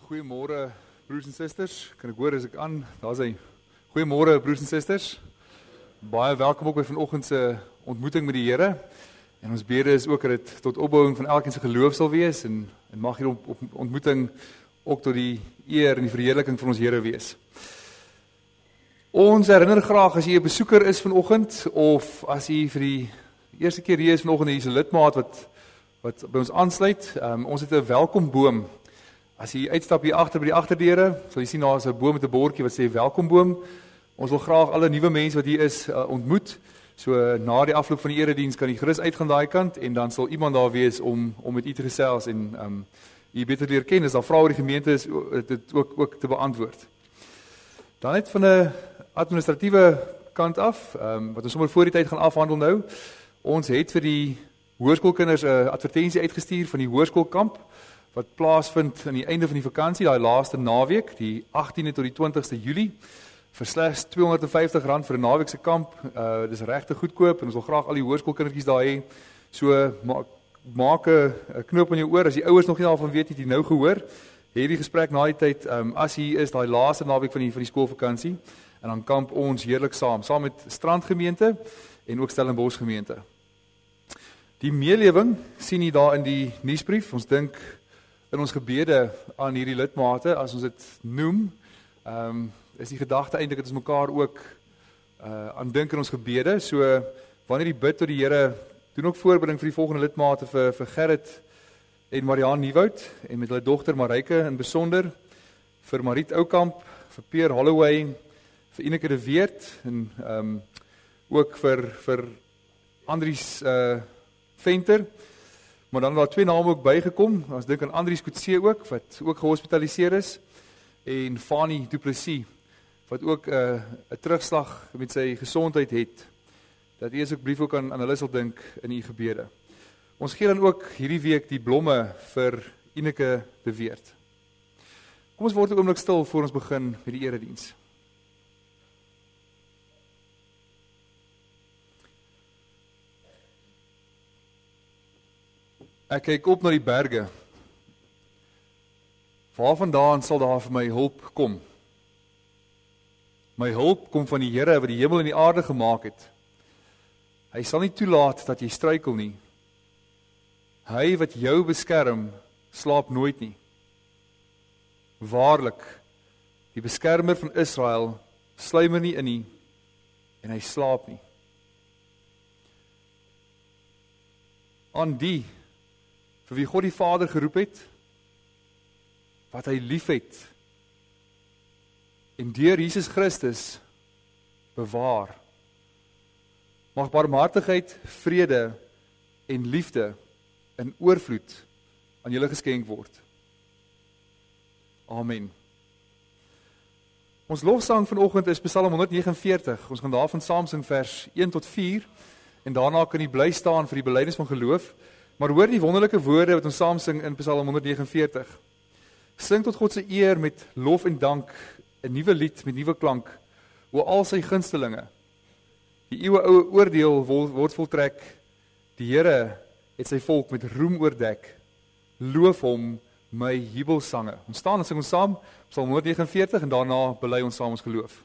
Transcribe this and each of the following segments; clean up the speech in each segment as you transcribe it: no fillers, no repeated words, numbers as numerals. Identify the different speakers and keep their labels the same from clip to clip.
Speaker 1: Goeiemôre broers en susters. Kan ek hoor as ek aan? Daar's hy. Goeiemôre broers en susters. Baie welkom ook by vanoggend se ontmoeting met die Here. En ons bede is ook dat dit tot opbouing van elkeen se geloof sal wees en mag hierdie ontmoeting ook tot die eer en die verheerliking van ons Here wees. Ons herinner graag as jy 'n besoeker is vanoggend of as jy vir die eerste keer hier is vanoggend, hier is 'n lidmaat wat by ons aansluit. Ons het 'n welkomboom. As jy uitstap hier agter by die agterdeure, sal jy sien daar is 'n boom met 'n bordjie wat sê welkomboom. Ons wil graag alle nuwe mense wat hier is ontmoet. So na die afloop van die erediens kan jy gerus uitgaan daai kant en dan sal iemand daar wees om met u te gesels en u beter leer ken. As daar vrae oor die gemeente is, dit ook te beantwoord. Dan net van 'n administratiewe kant af, wat ons sommer voor die tyd gaan afhandel nou. Ons het vir die hoërskoolkinders 'n advertensie uitgestuur van die hoërskoolkamp wat plaasvind aan die einde van die vakansie, daai laaste naweek, die 18de tot die 20ste Julie, vir slegs R250 vir 'n naweek se kamp. Dis regtig goedkoop en ons wil graag al die hoërskoolkindertjies daar hê. So maak 'n knoop in jou oor as die ouers nog nie daarvan weet het jy nou gehoor. Hierdie gesprek na die tyd, as hier is daai laaste naweek van die skoolvakansie en dan kamp ons heerlik saam met Strandgemeente en ook Stellenbosch gemeente. Die meelewing sien jy daar in die nuusbrief. Ons dink in ons gebede aan hierdie lidmate, as ons dit noem, is die gedagte eintlik dat ons mekaar ook aan dink in ons gebede. So wanneer jy bid tot die Here, doen ook voorbereiding vir die volgende lidmate vir Gerrit en Mariaan Nieuwoud en met hulle dogter Maryke in besonder, vir Mariet Oukamp, vir Peer Holloway, vir Ineke de Weert en ook vir Andries Venter. Maar dan daar twee name ook bygekom. Ons dink aan Andries Kutse ook, wat ook gehospitaliseer is, en Fanny Du Plessis, wat ook 'n terugslag met sy gesondheid het. Dat u asseblief ook aan hulle sal dink in u gebede. Ons gee dan ook hierdie week die blomme vir Ineke de Weert. Kom ons word 'n oomblik stil voor ons begin met die erediens. Ek kyk op na die berge. Waarvandaan sal daar vir my hulp kom? My hulp kom van die Here wat die hemel en die aarde gemaak het. Hy sal nie toelaat dat jy struikel nie. Hy wat jou beskerm, slaap nooit nie. Waarlik, die beskermer van Israel sluimer nie in nie en hy slaap nie. Aan die vir wie God die Vader geroep het, wat hy lief het, en deur Jesus Christus bewaar. Mag barmhartigheid, vrede en liefde in oorvloed aan julle geskenk word. Amen. Ons lofsang vanoggend is Psalm 149. Ons gaan daarvan saam sing vers 1 tot 4 en daarna kan jy bly staan vir die belydenis van geloof. Maar hoor die wonderlike woorde wat ons saam sing in Psalm 149. Sing tot God se eer met lof en dank, 'n nuwe lied met nuwe klank, oor al sy gunstelinge. Die eeueoue oordeel word voltrek. Die Here het sy volk met roem oordek. Loof hom my jubelsange. Ons staan en sing ons saam Psalm 149 en daarna bely ons saam ons geloof.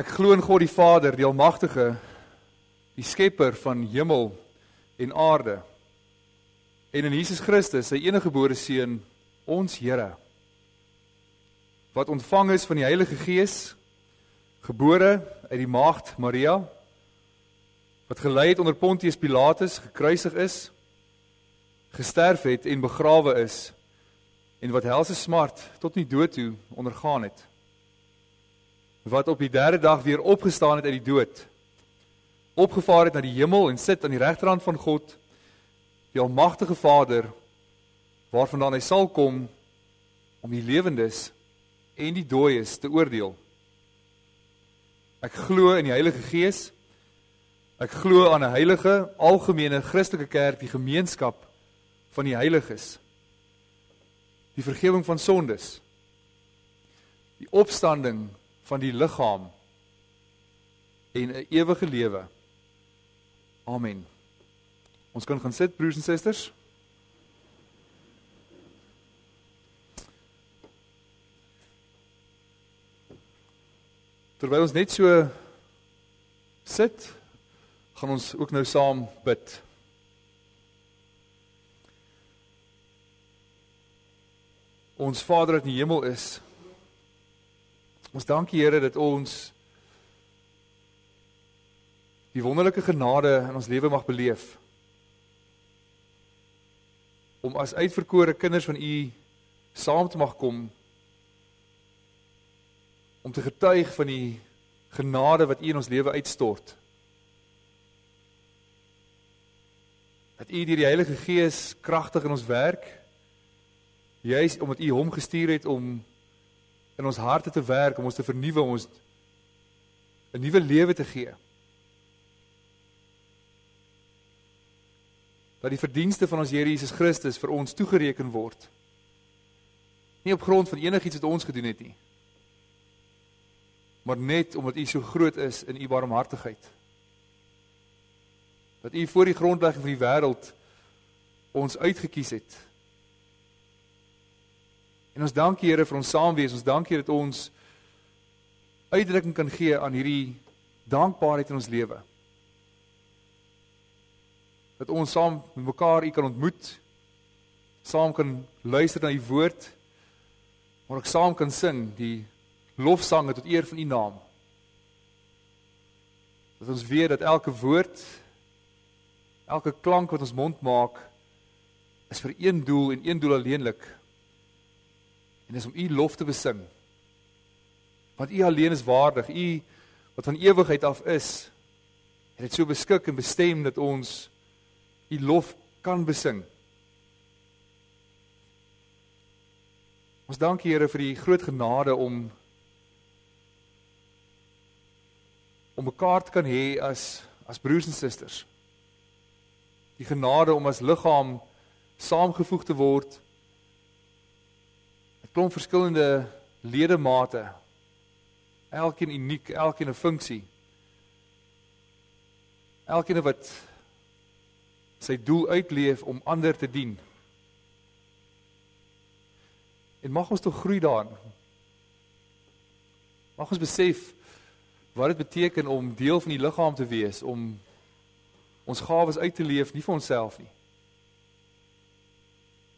Speaker 1: Ek glo in God die Vader, die Almagtige, die Skepper van hemel en aarde, en in Jesus Christus, sy eniggebore Seun, ons Here, wat ontvang is van die Heilige Gees, gebore uit die maagd Maria, wat gelei het onder Pontius Pilatus, gekruisig is, gesterf het en begrawe is, en wat helse smart tot in die dood toe ondergaan het, wat op die derde dag weer opgestaan het uit die dood, opgevaar het na die hemel en sit aan die regterhand van God, die Almagtige Vader, waarvandaan hy sal kom om die lewendes en die dooies te oordeel. Ek glo in die Heilige Gees, ek glo aan 'n heilige, algemene Christelike kerk, die gemeenskap van die heiliges, die vergifnis van sondes, die opstanding van die liggaam en 'n ewige lewe. Amen. Ons kan gaan sit, broers en susters. Terwyl ons net so sit, gaan ons ook nou saam bid. Ons Vader wat in die hemel is, ons dank U, Here, dat ons die wonderlike genade in ons lewe mag beleef, om as uitverkore kinders van U saam te mag kom, om te getuig van die genade wat U in ons lewe uitstort. Dat U deur die Heilige Gees kragtig in ons werk, juis omdat U hom gestuur het om in ons harte te werk, om ons te vernuwe, om ons 'n nuwe lewe te gee. Dat die verdienste van ons Here Jesus Christus vir ons toegereken word. Nie op grond van enigiets wat ons gedoen het nie, maar net omdat U so groot is in U barmhartigheid. Dat U voor die grondlegging van die wêreld ons uitgekies het. En ons dank U, Here, vir ons saamwees. Ons dank U dat ons uitdrukking kan gee aan hierdie dankbaarheid in ons lewe. Dat ons saam met mekaar U kan ontmoet, saam kan luister na U woord, maar ook saam kan sing die lofsange tot eer van U naam. Dat ons weet dat elke woord, elke klank wat ons mond maak, is vir een doel en een doel alleenlik, en is om U lof te besing. Want U alleen is waardig, U wat van ewigheid af is, het dit so beskik en bestem dat ons U lof kan besing. Ons dank U, Here, vir die groot genade om mekaar te kan hê as broers en susters. Die genade om as liggaam saamgevoeg te word, 'n klomp verskillende ledemate, elkeen uniek, elkeen 'n funksie, elkeen wat sy doel uitleef om ander te dien. En mag ons toch groei daarin. Mag ons besef wat dit beteken om deel van die liggaam te wees, om ons gawes uit te leef, nie vir onsself nie,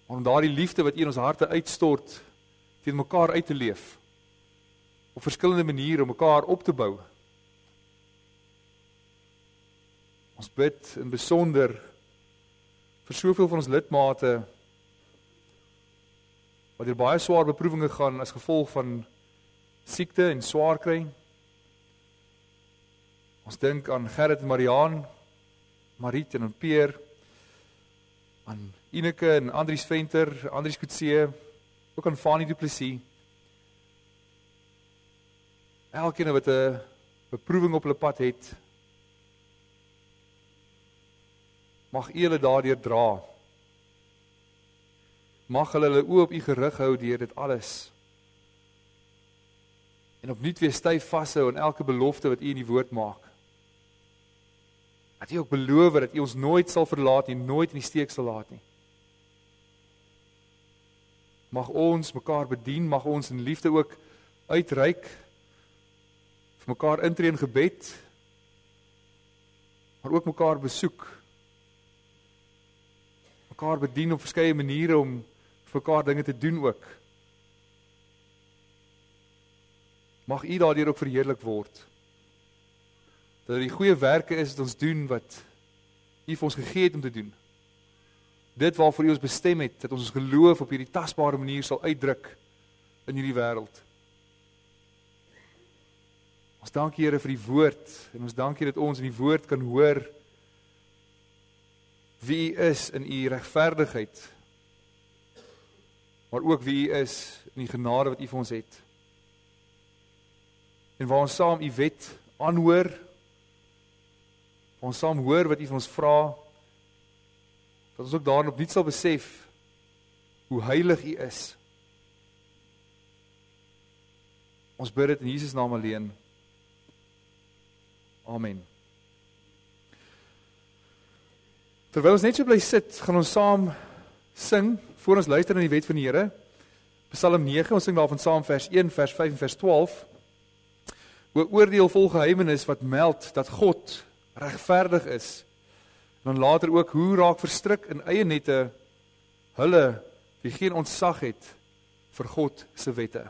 Speaker 1: maar om daardie liefde wat in ons harte uitstort, teen mekaar uit te leef, op verskillende maniere om mekaar op te bou. Ons bid in besonder vir soveel van ons lidmate, wat deur baie swaar beproewinge gaan as gevolg van siekte en swaar kry. Ons dink aan Gerrit en Mariaan, Mariet en Peer, aan Ineke en Andries Venter, Andries Coetzee, ook aan Fanie Du Plessis. Elkeen wat 'n beproewing op hulle pad het, mag U hulle daardeur dra. Mag hulle oë op U gerig hou deur dit alles. En opnuut weer styf vashou aan elke belofte wat U in die woord maak. Dat U ook beloof dat U ons nooit sal verlaat nie, nooit in die steek sal laat nie. Mag ons mekaar bedien, mag ons in liefde ook uitreik vir mekaar intree in gebed, maar ook mekaar besoek, mekaar bedien op verskeie maniere om vir mekaar dinge te doen ook. Mag U daardeur ook verheerlik word, dat die goeie werke is wat ons doen, wat U vir ons gegee het om te doen. Dit waarvoor U ons bestem het, dat ons geloof op hierdie tasbare manier sal uitdruk in hierdie wêreld. Ons dank Here vir die woord, en ons dank U dat ons in die woord kan hoor wie U is in U regverdigheid, maar ook wie U is in die genade wat U vir ons het. En waar ons saam U wet aanhoor, waar ons saam hoor wat U van ons vra, dat ons ook daarin opnuut sal besef hoe heilig U is. Ons bid dit in Jesus naam alleen. Amen. Terwyl ons net so bly sit, gaan ons saam sing, voor ons luister na die wet van die Here. Psalm 9, ons sing daarvan saam vers 1, vers 5 en vers 12. Oor oordeel vol geheimenis wat meld dat God regverdig is. En dan later ook, hoe raak verstrik in eie nette hulle wie geen ontzag het vir God se wette.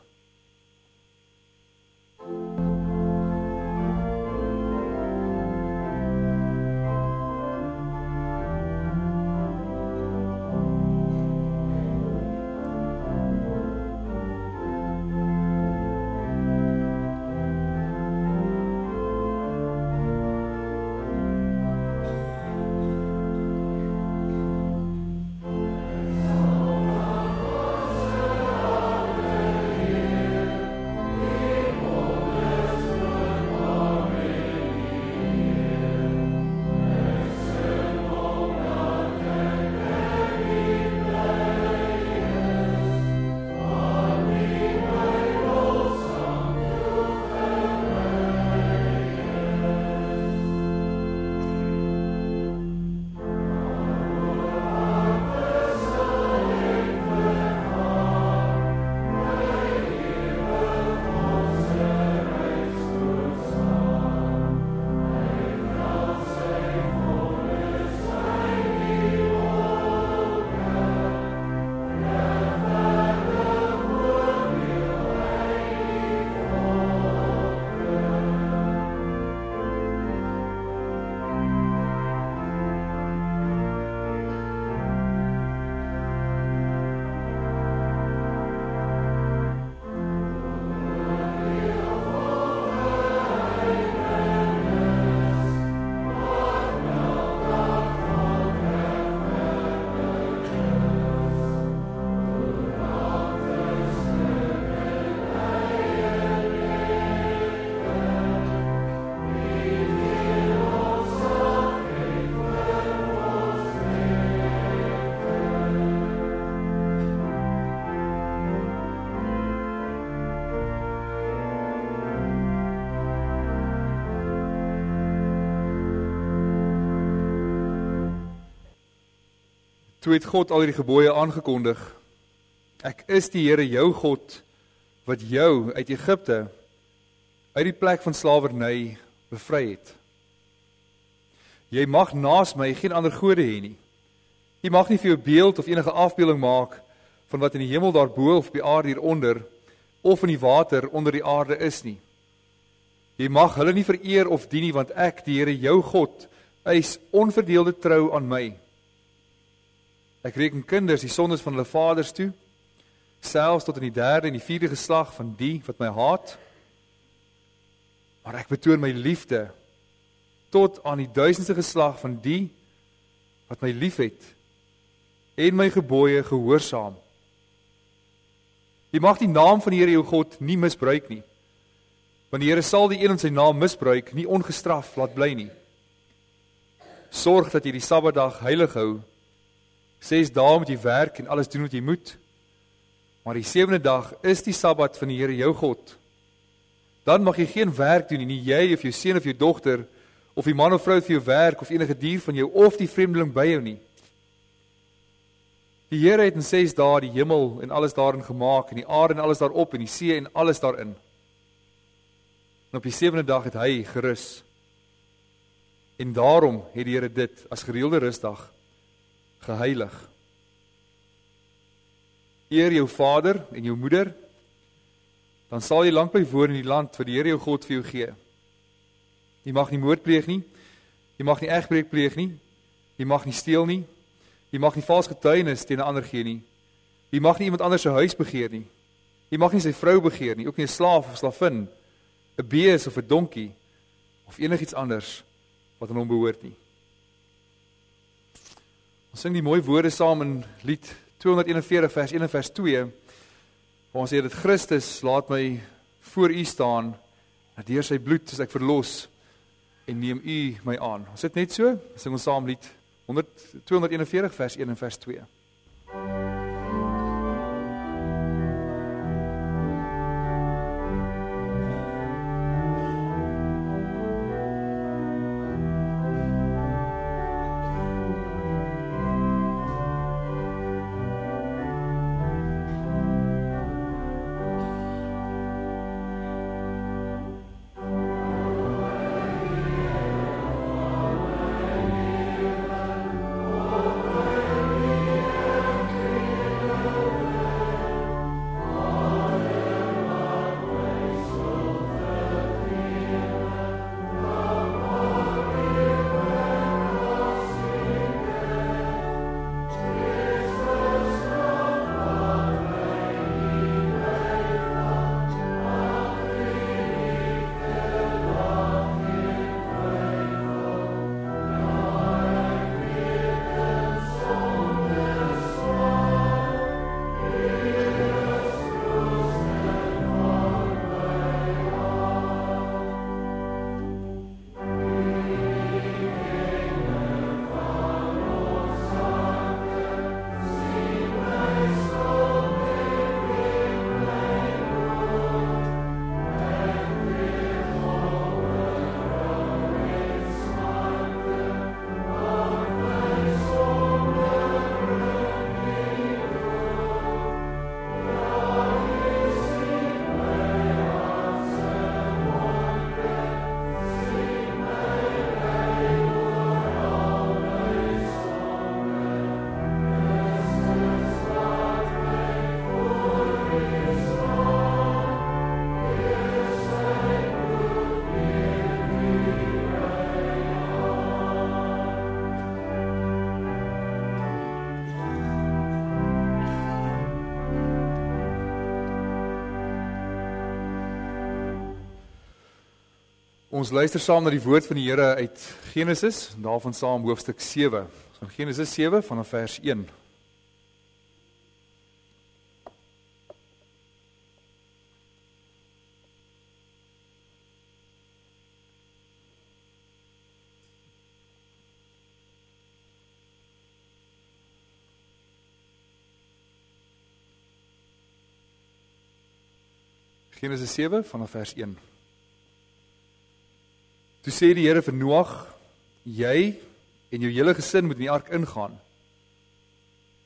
Speaker 1: Toe het God al hierdie gebooie aangekondig. Ek is die Here jou God, wat jou uit Egipte, uit die plek van slawerny bevry het. Jy mag naas my geen ander gode hê nie. Jy mag nie vir jou beeld of enige afbeelding maak van wat in die hemel daarbo of op die aarde hieronder, of in die water onder die aarde is nie. Jy mag hulle nie vereer of dien nie, want ek, die Here jou God, eis onverdeelde trou aan my. Ek reken kinders die sondes van hulle vaders toe, selfs tot in die 3de en die 4de geslag van die wat my haat. Maar ek betoon my liefde tot aan die 1000ste geslag van die wat my liefhet en my gebooie gehoorsaam. Jy mag die naam van die Here jou God nie misbruik nie, want die Here sal die een in sy naam misbruik nie ongestraf laat bly nie. Sorg dat jy die Sabbatdag heilig hou. 6 dae moet jy werk en alles doen wat jy moet, maar die 7de dag is die Sabbat van die Here jou God. Dan mag jy geen werk doen nie, jy of jou seun of jou dogter, of die man of vrou vir jou werk, of enige dier van jou, of die vreemdeling by jou nie. Die Here het in 6 dae die hemel en alles daarin gemaak, en die aarde en alles daarop, en die see en alles daarin. En op die 7de dag het hy gerus. En daarom het die Here dit as gereelde rusdag geheilig. Eer jou vader en jou moeder, dan sal jy lank bly woon in die land wat die Here jou God vir jou gee. Jy mag nie moord pleeg nie, jy mag nie egbreek pleeg nie, jy mag nie steel nie, jy mag nie vals getuienis teen 'n ander gee nie, jy mag nie iemand anders se huis begeer nie, jy mag nie sy vrou begeer nie, ook nie 'n slaaf of slavin, 'n bees of 'n donkie, of enigiets anders wat aan hom behoort nie. Ons sing die mooi woorde saam in lied 241 vers 1 en vers 2, waar ons sê dat Christus laat my voor u staan, dat deur sy bloed is ek verlos, en neem u my aan. Ons sit net so, sing ons saam lied 241 vers 1 en vers 2. Ons luister saam na die woord van die Here uit Genesis, daarvan saam hoofstuk 7. Van Genesis 7 vanaf vers 1. Genesis 7 vanaf vers 1. Toe sê die Here vir Noag, jy en jou hele gesin moet in die ark ingaan.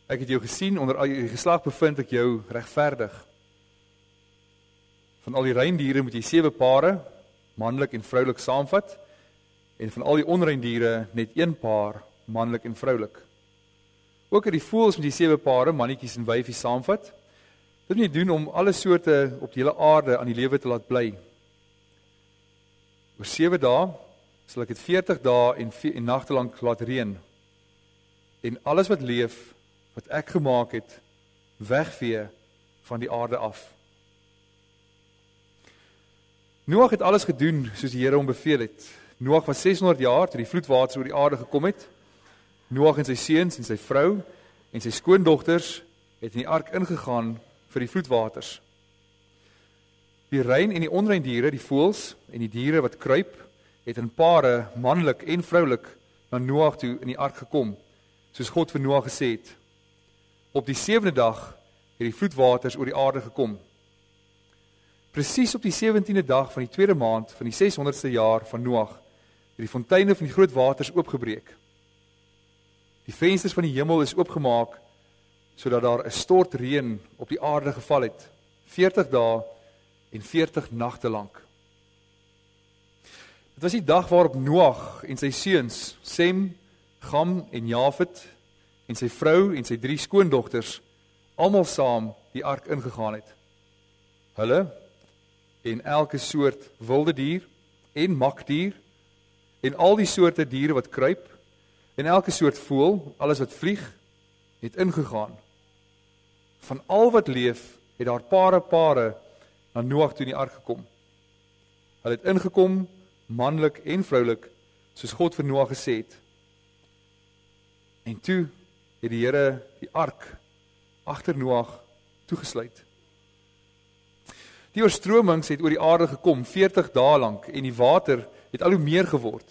Speaker 1: Ek het jou gesien, onder al jou geslag bevind ek jou regverdig. Van al die reindiere moet jy 7 pare, manlik en vroulik saamvat, en van al die onreindiere net 1 paar, manlik en vroulik. Ook uit die voëls moet jy 7 pare, mannetjies en wyfies saamvat. Dit moet jy doen om alle soorte op die hele aarde aan die lewe te laat bly. Oor 7 dae sal ek het 40 dae en nagte lank laat reën. En alles wat leef, wat ek gemaak het, wegvee van die aarde af. Noag het alles gedoen soos die Here hom beveel het. Noag was 600 jaar toe die vloedwaters oor die aarde gekom het. Noag en sy seuns en sy vrou en sy skoondogters het in die ark ingegaan vir die vloedwaters. Die rein en die onrein diere, die voëls en die diere wat kruip, het in pare, manlik en vroulik, na Noag toe in die ark gekom, soos God vir Noag gesê het. Op die 7de dag het die vloedwaters oor die aarde gekom. Presies op die 17de dag van die 2de maand van die 600ste jaar van Noag, het die fonteine van die groot waters oopgebreek. Die vensters van die hemel is oopgemaak, sodat daar 'n stortreën op die aarde geval het, 40 dae en 40 nagte lank. Dit was die dag waarop Noag en sy seuns, Sem, Gam en Jafet, en sy vrou en sy 3 skoondogters, almal saam die ark ingegaan het. Hulle en elke soort wilde dier en makdier en al die soorte diere wat kruip en elke soort voël, alles wat vlieg, het ingegaan. Van al wat leef, het daar pare na Noag toe in die ark gekom. Hulle het ingekom, manlik en vroulik, soos God vir Noag gesê het. En toe het die Here die ark agter Noag toegesluit. Die oorstromings het oor die aarde gekom 40 dae lank en die water het al hoe meer geword.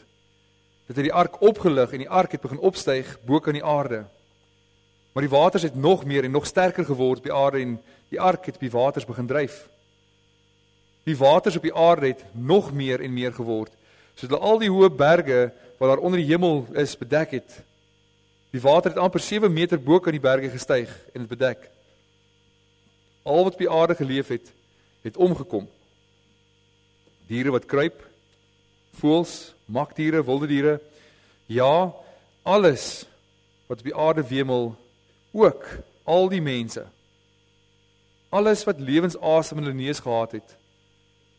Speaker 1: Dit het die ark opgelig en die ark het begin opstyg bo kan die aarde. Maar die waters het nog meer en nog sterker geword op die aarde en die ark het op die waters begin dryf. Die waters op die aarde het nog meer en meer geword, sodat al die hoë berge wat daar onder die hemel is bedek het. Die water het amper 7 meter bo kan die berge gestyg en het bedek. Al wat op die aarde geleef het, het omgekom. Diere wat kruip, voëls, makdiere, wilde diere, ja, alles wat op die aarde wemel, ook al die mense. Alles wat lewensasem in hulle neus gehad het,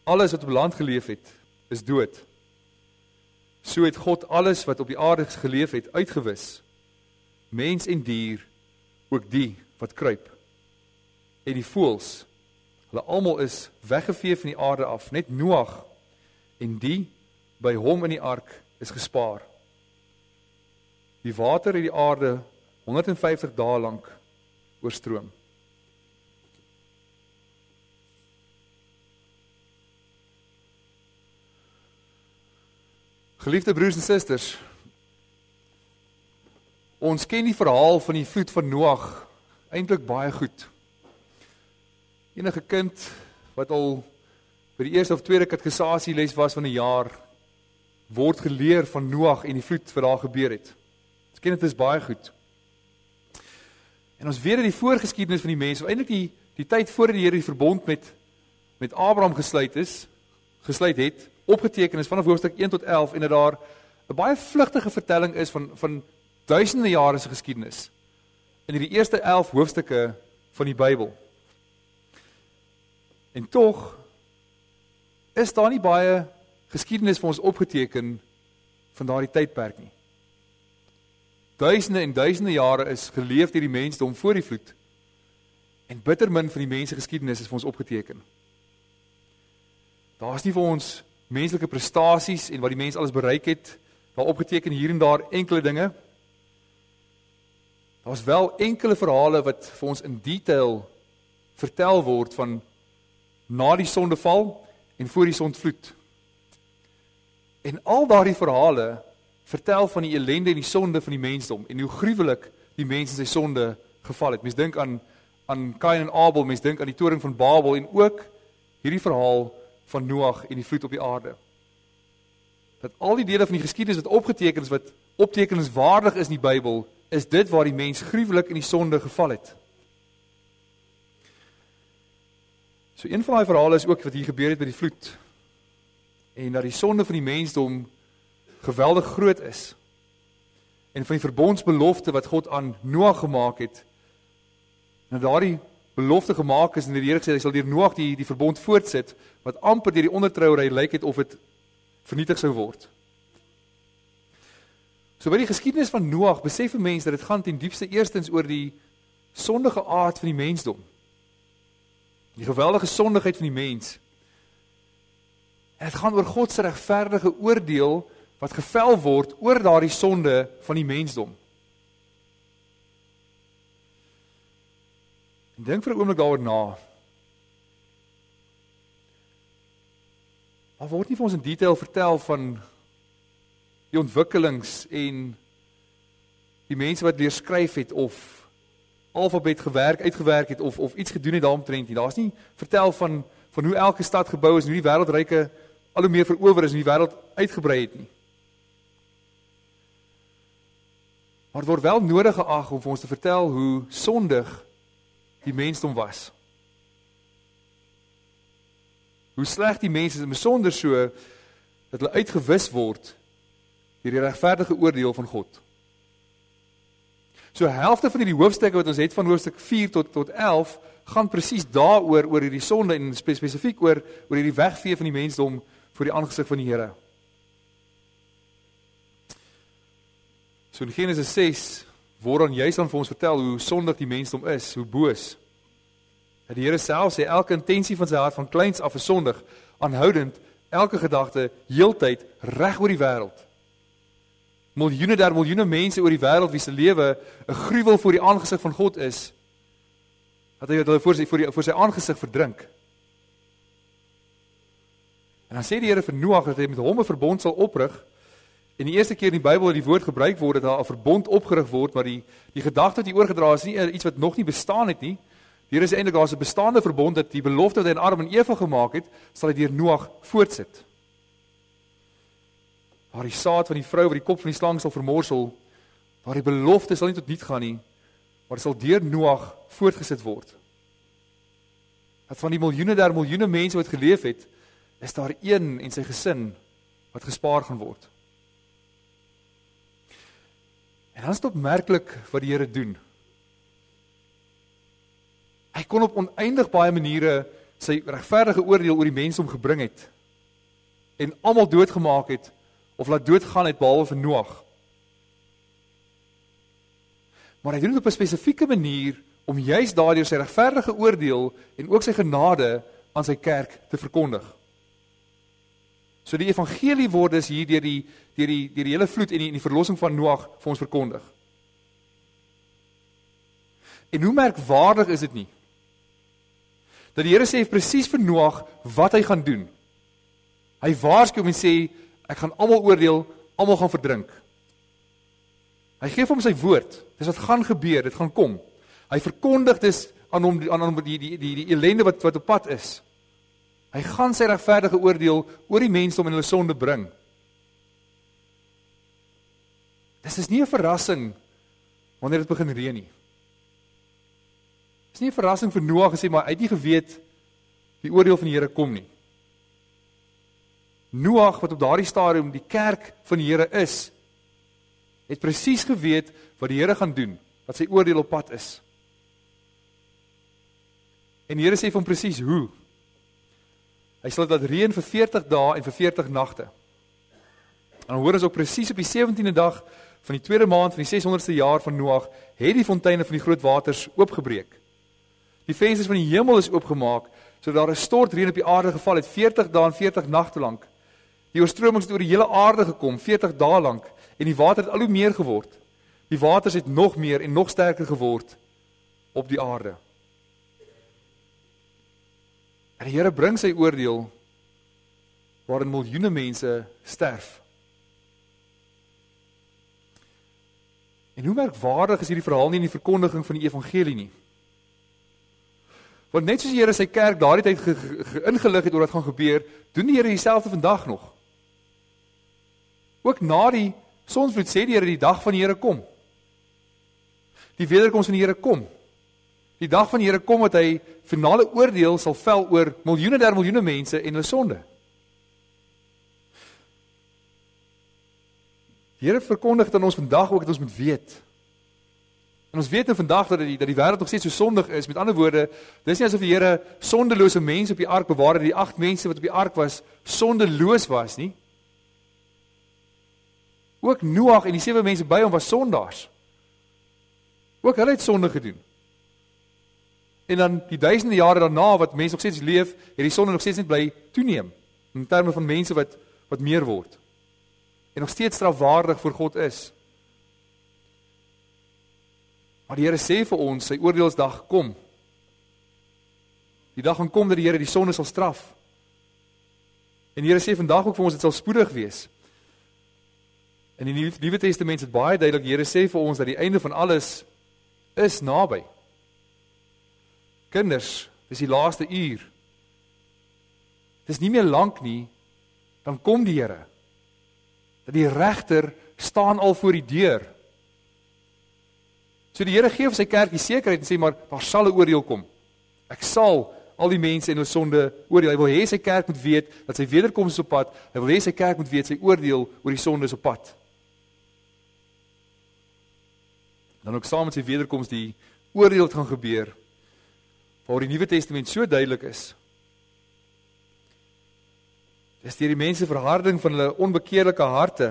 Speaker 1: alles wat op land geleef het, is dood. So het God alles wat op die aarde geleef het, uitgewis. Mens en dier, ook die wat kruip. En die voëls, hulle almal is weggevee van die aarde af, net Noag, en die by hom in die ark is gespaar. Die water het die aarde 150 dae lank oorstroom. Geliefde broers en susters, ons ken die verhaal van die vloed van Noag eintlik baie goed. Enige kind wat al by die eerste of tweede kateksasie les was van 'n jaar, word geleer van Noag en die vloed wat daar gebeur het. Ons ken dit is baie goed. En ons weet dat die voorgeskiedenis van die mens, eintlik die tyd voor die Here die verbond met Abraham gesluit het, opgeteken is vanaf hoofstuk 1 tot 11 en dat daar 'n baie vlugtige vertelling is van duisende jare se geskiedenis in die eerste 11 hoofstukke van die Bybel. En tog is daar nie baie geskiedenis vir ons opgeteken van daardie tydperk nie. Duisende en duisende jare is geleef deur die mensdom voor die vloed. En bitter min van die mense geskiedenis is vir ons opgeteken. Daar is nie vir ons menslike prestasies en wat die mens alles bereik het, daar opgeteken hier en daar enkele dinge. Daar is wel enkele verhale wat vir ons in detail vertel word van na die sondeval en voor die sondvloed. En al daardie verhale vertel van die ellende en die sonde van die mensdom en hoe gruwelik die mens in sy sonde geval het. Mens dink aan Kain en Abel, mens dink aan die toring van Babel en ook hierdie verhaal van Noag en die vloed op die aarde. Dat al die dele van die geskiedenis wat opgeteken is, wat optekeningswaardig is in die Bybel, is dit waar die mens gruwelik in die sonde geval het. So een van daai verhale is ook wat hier gebeur het by die vloed. En dat die sonde van die mensdom geweldig groot is. En van die verbondsbelofte wat God aan Noag gemaak het. En daardie belofte gemaak is en die Here gesê hy sal deur Noag die verbond voortsit wat amper deur die ondertrouery lyk het of dit vernietig sou word. So by die geskiedenis van Noag besef 'n mens dat dit gaan ten diepste eerstens oor die sondige aard van die mensdom. Die geweldige sondigheid van die mens. En dit gaan oor God se regverdige oordeel wat gevel word oor daardie sonde van die mensdom. En dink vir 'n oomblik daaroor na. Daar word nie vir ons in detail vertel van die ontwikkelings en die mense wat leer skryf het of alfabet uitgewerk het of iets gedoen het daaromtrent nie. Daar's nie vertel van hoe elke stad gebou is en hoe die wêreldryke al hoe meer verower is en die wêreld uitgebrei het nie. Maar het word wel nodig geag om vir ons te vertel hoe sondig die mensdom was. Hoe sleg die mense is, besonder so dat hulle uitgewis word deur die regverdige oordeel van God. So helfte van hierdie hoofstukke wat ons het van hoofstuk 4 tot 11 gaan presies daaroor oor hierdie sonde en spesifiek oor hierdie wegvee van die mensdom voor die aangesig van die Here. So in Genesis 6 word dan juist dan vir ons vertel hoe sondig die mensdom is, hoe boos. Dat die Here self sê elke intensie van sy hart van kleins af is sondig, aanhoudend, elke gedagte, heeltyd, reg oor die wêreld. Miljoene mense oor die wêreld wie se lewe 'n gruwel voor die aangesig van God is, dat hy hulle voor sy aangesig verdrink. En dan sê die Here vir Noag dat hy met hom 'n verbond sal oprig. En die eerste keer in die Bybel dat die woord gebruik word, dat daar 'n verbond opgerig word, maar die gedagte wat hier oorgedra is nie iets wat nog nie bestaan het nie. Die Here sê eintlik daar's 'n bestaande verbond dat die belofte wat hy aan Adam en Eva gemaak het, sal hy deur Noag voortsit. Waar die saad van die vrou wat die kop van die slang sal vermorsel, waar die belofte sal nie tot niet gaan nie, maar dit sal deur Noag voortgesit word. Dat van die miljoene mense wat geleef het, is daar een en sy gesin wat gespaar gaan word. En dan is dit opmerklik wat die Here doen. Hy kon op oneindig baie maniere sy regverdige oordeel oor die mensdom gebring het en almal doodgemaak het of laat doodgaan het behalwe vir Noag. Maar hy doen dit op 'n spesifieke manier om juis daardeur sy regverdige oordeel en ook sy genade aan sy kerk te verkondig. So die evangelie word dus hier deur die hele vloed en die verlossing van Noag vir ons verkondig. En hoe merkwaardig is dit nie? Dat die Here sê presies vir Noag wat hy gaan doen. Hy waarsku hom en sê, ek gaan almal oordeel, almal gaan verdrink. Hy gee hom sy woord, dis wat gaan gebeur, dit gaan kom. Hy verkondig dis aan hom die ellende wat op pad is. Hy gaan sy regverdige oordeel oor die mensdom en hulle sonde bring. Dis is nie 'n verrassing wanneer dit begin reën nie. Dis nie 'n verrassing vir Noag gesê, maar hy het nie geweet die oordeel van die Here kom nie. Noag, wat op daardie stadium die kerk van die Here is, het presies geweet wat die Here gaan doen, wat sy oordeel op pad is. En die Here sê vir hom presies hoe. Hy sal dit laat reën vir 40 dae en vir 40 nagte. En dan hoor ons ook presies op die 17de dag van die tweede maand van die 600ste jaar van Noag, het die fonteine van die groot waters oopgebreek. Die vensters van die hemel is oopgemaak, sodat daar 'n stortreën op die aarde geval het, 40 dae en 40 nagte lank. Die oorstromings het oor die hele aarde gekom, 40 dae lank, en die water het al hoe meer geword. Die waters het nog meer en nog sterker geword op die aarde. En die Here bring sy oordeel waarin miljoene mense sterf. En hoe merkwaardig is hierdie verhaal nie in die verkondiging van die evangelie nie. Want net soos die Here sy kerk daardie tyd ingelig het oor wat gaan gebeur, doen die Here dieselfde vandag nog. Ook na die sonsvloed sê die Here die dag van die Here kom. Die wederkoms van die Here kom. Die dag van die Here kom wat hy finale oordeel sal vel oor miljoene mense en hulle sonde. Die Here verkondig aan ons vandag ook dat ons moet weet. En ons weet nou vandag dat die wêreld nog steeds so sondig is. Met ander woorde, dis nie asof die Here sondelose mense op die ark bewaar het, die 8 mense wat op die ark was, sondeloos was nie. Ook Noag en die 7 mense by hom was sondaars. Ook hulle het sonde gedoen. En dan die duisende jare daarna wat mense nog steeds leef, het die sonde nog steeds net bly toeneem in terme van mense wat meer word. En nog steeds strafwaardig voor God is. Maar die Here sê vir ons, sy oordeelsdag kom. Die dag gaan kom dat die Here die sonde sal straf. En die Here sê vandag ook vir ons, dit sal spoedig wees. In die Nuwe Testament is dit baie duidelik, die Here sê vir ons dat die einde van alles is naby. Kinders, dis die laaste uur. Dis nie meer lank nie, dan kom die Here. Dat die regter staan al voor die deur. So die Here gee vir sy kerk die sekerheid en sê maar, daar sal 'n oordeel kom. Ek sal al die mense en hulle sonde oordeel. Hy wil hê sy kerk moet weet dat sy wederkoms is op pad. Hy wil hê sy kerk moet weet sy oordeel oor die sonde is op pad. Dan ook saam met sy wederkoms die oordeel wat gaan gebeur, waar die Nuwe Testament so duidelik is. Dis deur die mense verharding van hulle onbekeerlike harte,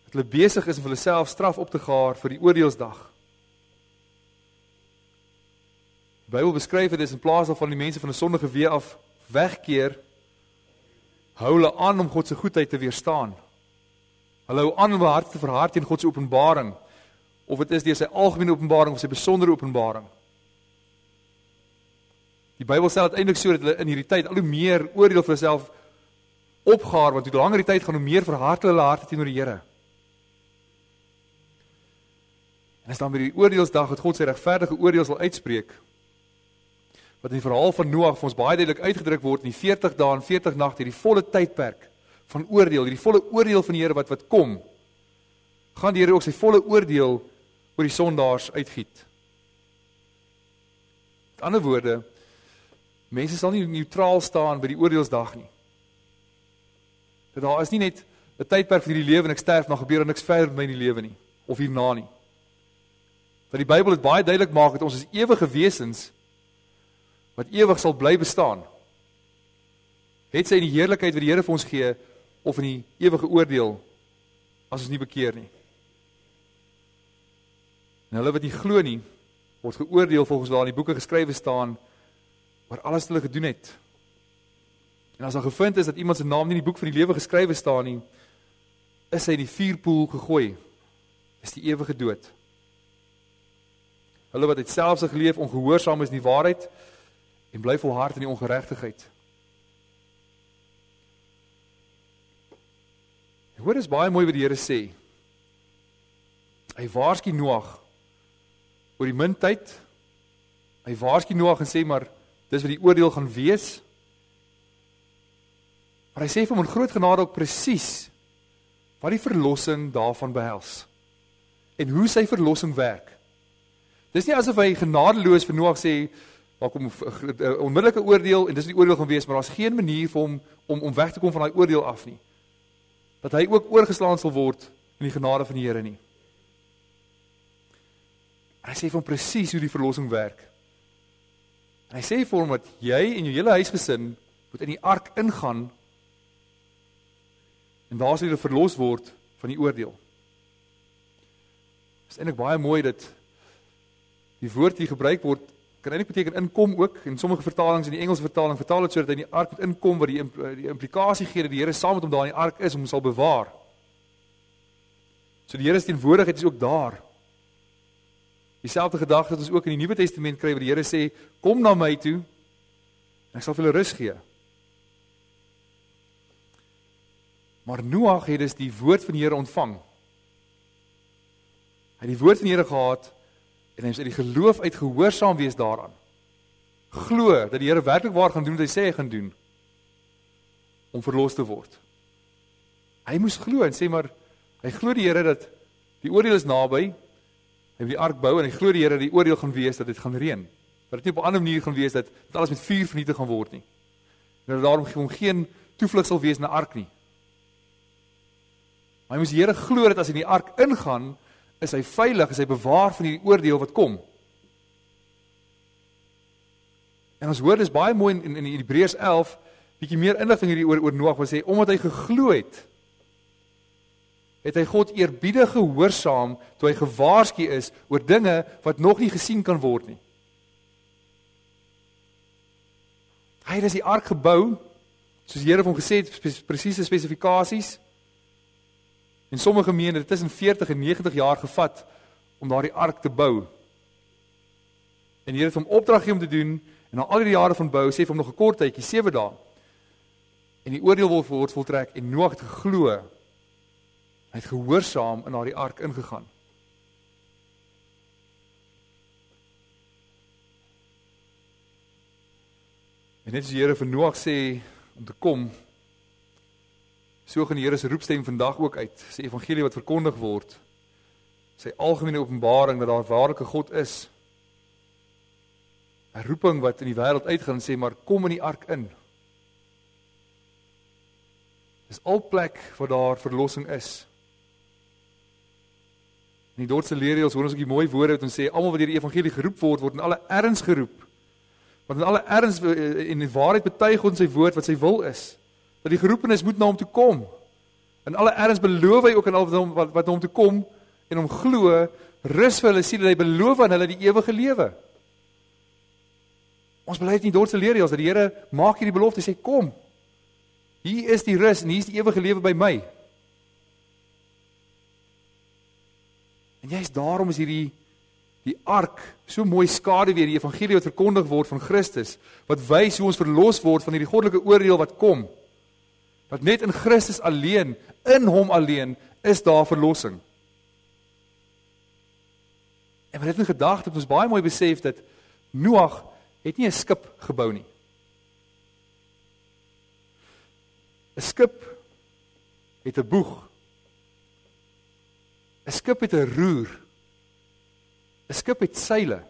Speaker 1: dat hulle besig is om vir hulle self straf op te gaar vir die oordeelsdag. Die Bybel beskryf dit is in plaas daarvan die mense van 'n sondige weë af wegkeer, hou hulle aan om God se goedheid te weerstaan. Hulle hou aan om hulle hart te verhard teen God se openbaring, of dit is deur sy algemene openbaring of sy besondere openbaring. Die Bybel sê uiteindelik so dat hulle in hierdie tyd al hoe meer oordeel vir hulself opgaar, want hoe langer die tyd gaan, hoe meer verhard hulle harte teenoor die Here. En as dan by die oordeelsdag wat God sy regverdige oordeel sal uitspreek, wat in die verhaal van Noag vir ons baie duidelik uitgedruk word in die 40 dae en 40 nagte, die volle tydperk van oordeel, die volle oordeel van die Here wat kom, gaan die Here ook sy volle oordeel oor die sondaars uitgiet. Met ander woorde, mense sal nie neutraal staan by die oordeelsdag nie. Dat daar is nie net 'n tydperk vir hierdie lewe en ek sterf, dan gebeur niks verder met my in die lewe nie, of hierna nie. Dat die Bybel dit baie duidelik maak dat ons is ewige wesens wat ewig sal bly bestaan. Het sy in die heerlikheid wat die Here vir ons gee, of in die ewige oordeel, as ons nie bekeer nie. En hulle wat nie glo nie, word geoordeel volgens wat in die boeke geskrywe staan, oor alles wat hulle gedoen het. En as daar gevind is dat iemand se naam nie in die boek van die lewe geskrywe staan nie, is hy in die vuurpoel gegooi. Is die ewige dood. Hulle wat uit selfsug leef, ongehoorsaam is in die waarheid, en bly volhard in die ongeregtigheid. En hoor, is baie mooi wat die Here sê. Hy waarsku Noag oor die mintyd. Hy waarsku Noag en sê, maar dis wat die oordeel gaan wees. Maar hy sê vir hom in groot genade ook presies wat die verlossing daarvan behels. En hoe sy verlossing werk. Dis nie asof hy genadeloos vir Noag sê, daar kom 'n onmiddellike oordeel en dis wat die oordeel gaan wees, maar daar's geen manier vir hom om weg te kom van daai oordeel af nie. Dat hy ook oorgeslaan sal word in die genade van die Here nie. En hy sê vir hom presies hoe die verlossing werk. En hy sê vir hom dat jy en jou hele huisgesin moet in die ark ingaan en daar sal jy verlos word van die oordeel. Dit is eintlik baie mooi dat die woord hier gebruik word, kan eintlik beteken inkom ook, en sommige vertalings in die Engelse vertaling vertaal dit so dat hy in die ark moet inkom, wat die implikasie gee dat die Here saam met hom daar in die ark is, om hom sal bewaar. So die Here se teenwoordigheid is ook daar. Dieselfde gedagte wat ons ook in die Nuwe Testament kry, waar die Here sê, kom na my toe, en ek sal vir julle rus gee. Maar Noag het dus die woord van die Here ontvang. Hy het die woord van die Here gehad, en hy is uit die geloof uit gehoorsaam wees daaraan. Glo dat die Here werklik waar gaan doen wat hy sê hy gaan doen, om verlos te word. Hy moes glo en sê, maar hy glo die Here dat die oordeel is naby, hy wil die ark bou, en hy glo die Here dat die oordeel gaan wees, dat dit gaan reën. Dat dit nie op 'n ander manier gaan wees, dat alles met vuur vernietig gaan word nie. En dat daarom geen toevlug sal wees in 'n ark nie. Maar hy moes die Here glo dat as hy in die ark ingaan, is hy veilig, is hy bewaar van die oordeel wat kom. En ons hoor dis baie mooi in Hebreërs 11, bietjie meer inligting hierdie oor Noag, wat sê, omdat hy geglo het hy God eerbiedig gehoorsaam, toe hy gewaarsku is oor dinge wat nog nie gesien kan word nie. Hy het die ark gebou, soos die Here vir hom gesê het, presiese spesifikasies, en sommige meen dit tussen 40 en 90 jaar gevat om daardie ark te bou. En die Here het hom opdrag gegee om te doen, en na al die jare van bou, sê vir hom nog 'n kort tydjie, 7 dae. En die oordeel word voltrek, en Noag het geglo, hy het gehoorsaam in daardie ark ingegaan. En net as die Here vir Noag sê om te kom, so gaan die Here se roepstem vandag ook uit, sy evangelie wat verkondig word, sy algemene openbaring dat daar 'n waarlike God is, 'n roeping wat in die wêreld uitgaan en sê, maar kom in die ark in. Dis al plek waar daar verlossing is. In die Dordtse leer ons hoor ons ook die mooi woorde wat ons sê, almal wat deur die evangelie geroep word, word in alle erns geroep. Want in alle erns en die waarheid betuig ons sy woord wat sy wil is. Dat die geroepenis moet na hom toe kom. In alle erns beloof hy ook aan al wat na hom toe kom en hom glo, rus vir hulle siele, hy beloof aan hulle die ewige lewe. Ons bely dit in die Dordtse leer dat die Here maak hierdie belofte, sê kom. Hier is die rus en hier is die ewige lewe by my. En juist daarom is hierdie die ark so mooi skaduwee die evangelie wat verkondig word van Christus, wat wys hoe ons verlos word van hierdie goddelike oordeel wat kom. Dat net in Christus alleen, in hom alleen, is daar verlossing. En met dit in gedagte het ons baie mooi besef dat Noag het nie 'n skip gebou nie. 'n Skip het 'n boeg. 'n Skip het 'n roer. 'n Skip het seile.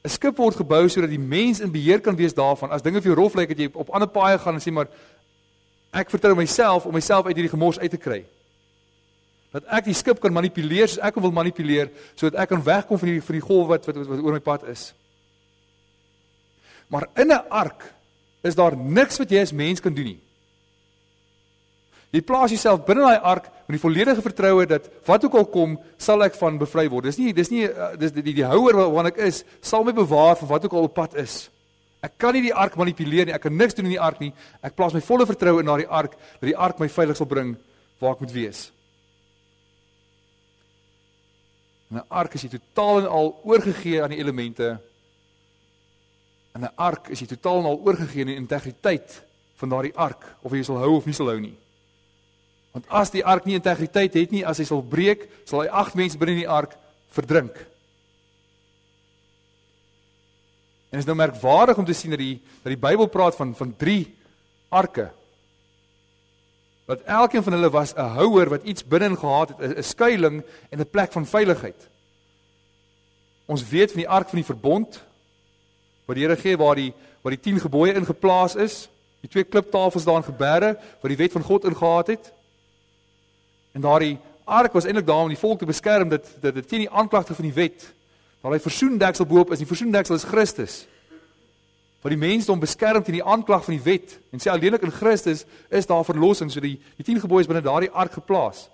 Speaker 1: 'n Skip word gebou sodat die mens in beheer kan wees daarvan. As dinge vir jou rof lyk, dat jy op ander paaie gaan en sê, maar ek vertrou myself om myself uit hierdie gemors uit te kry. Dat ek die skip kan manipuleer soos ek hom wil manipuleer, sodat ek kan wegkom van die golf wat oor my pad is. Maar in 'n ark is daar niks wat jy as mens kan doen nie. Jy plaas jouself binne daai ark met die volledige vertroue dat wat ook al kom, sal ek van bevry word. Dis die houer waarna ek is, sal my bewaar van wat ook al op pad is. Ek kan nie die ark manipuleer nie, ek kan niks doen in die ark nie. Ek plaas my volle vertroue in daardie ark, dat die ark my veilig sal bring waar ek moet wees. In 'n ark is jy totaal en al oorgegee aan die elemente. In 'n ark is jy totaal en al oorgegee aan die integriteit van daardie ark, of jy sal hou of nie sal hou nie. Want as die ark nie integriteit het nie, as hy sal breek, sal hy 8 mense binne in die ark verdrink. En is nou merkwaardig om te sien dat die Bybel praat van 3 arke. Dat elkeen van hulle was 'n houer wat iets binne gehad het, 'n skuiling en 'n plek van veiligheid. Ons weet van die ark van die verbond, wat die Here gee waar die 10 gebooie ingeplaas is, die 2 kliptafels daar in Geberge, wat die wet van God ingehaat het. En daardie ark was eintlik daar om die volk te beskerm, dat dit teen die aanklagte van die wet, daar die versoendeksel boop is, die versoendeksel is Christus, wat die mensdom beskerm teen die aanklag van die wet, en sê alleenlik in Christus is daar verlossing, so die 10 gebooie is binne daardie ark geplaas.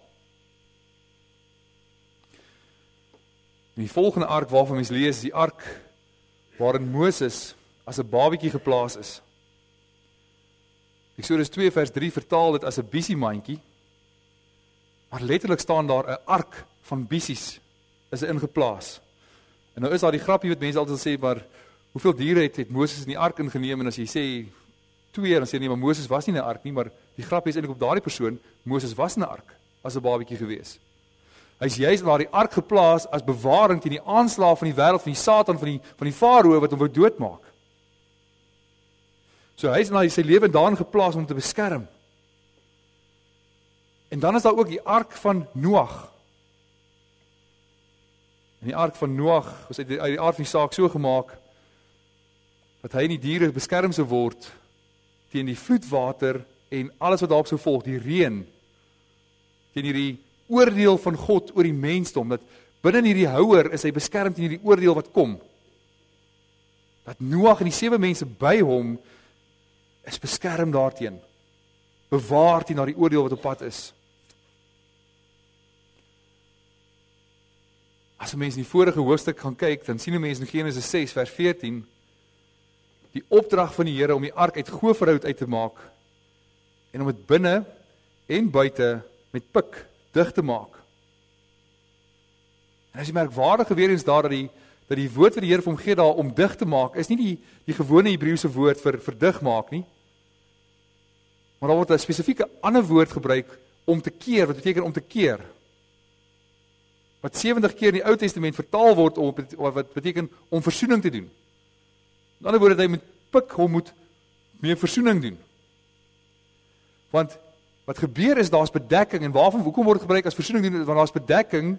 Speaker 1: En die volgende ark waarvan mens lees, is die ark waarin Moses as 'n babietjie geplaas is. Eksodus 2 vers 3 vertaal dit as 'n biesiemandjie, maar letterlik staan daar 'n ark van biesies is ingeplaas. En nou is daar die grappie wat mense altyd sê, maar hoeveel diere het Moses in die ark ingeneem, en as jy sê 2, dan sê jy nee, maar Moses was nie in 'n ark nie, maar die grappie is eintlik op daardie persoon, Moses was in 'n ark as 'n babietjie gewees. Hy is juist in daardie ark geplaas as bewaring teen die aanslag van die wêreld, van die Satan, van die farao wat hom wou doodmaak. So hy is in sy lewe daarin geplaas om te beskerm. En dan is daar ook die ark van Noag. En die ark van Noag was uit die aard van die saak so gemaak, dat hy en die diere beskerm sou word teen die vloedwater en alles wat daarop sou volg, die reën, teen hierdie oordeel van God oor die mensdom, dat binne in hierdie houer is hy beskerm teen hierdie oordeel wat kom. Dat Noag en die 7 mense by hom is beskerm daarteen, bewaar teen daardie oordeel wat op pad is. As 'n mens in die vorige hoofstuk gaan kyk, dan sien 'n mens in Genesis 6 vers 14 die opdrag van die Here om die ark uit goferhout uit te maak en om dit binne en buite met pik dig te maak. En as jy merkwaardige weer eens daar dat die woord wat die Here vir hom gee daar om dig te maak, is nie die gewone Hebreëse woord vir dig maak nie, maar daar word 'n spesifieke ander woord gebruik om te keer, wat beteken om te keer. Wat 70 keer in die Ou Testament vertaal word wat beteken om versoening te doen. In ander woorde, dat hy met pik hom moet meer versoening doen. Want wat gebeur is, daar's bedekking, en hoekom word dit gebruik as versoening doen? Want daar's bedekking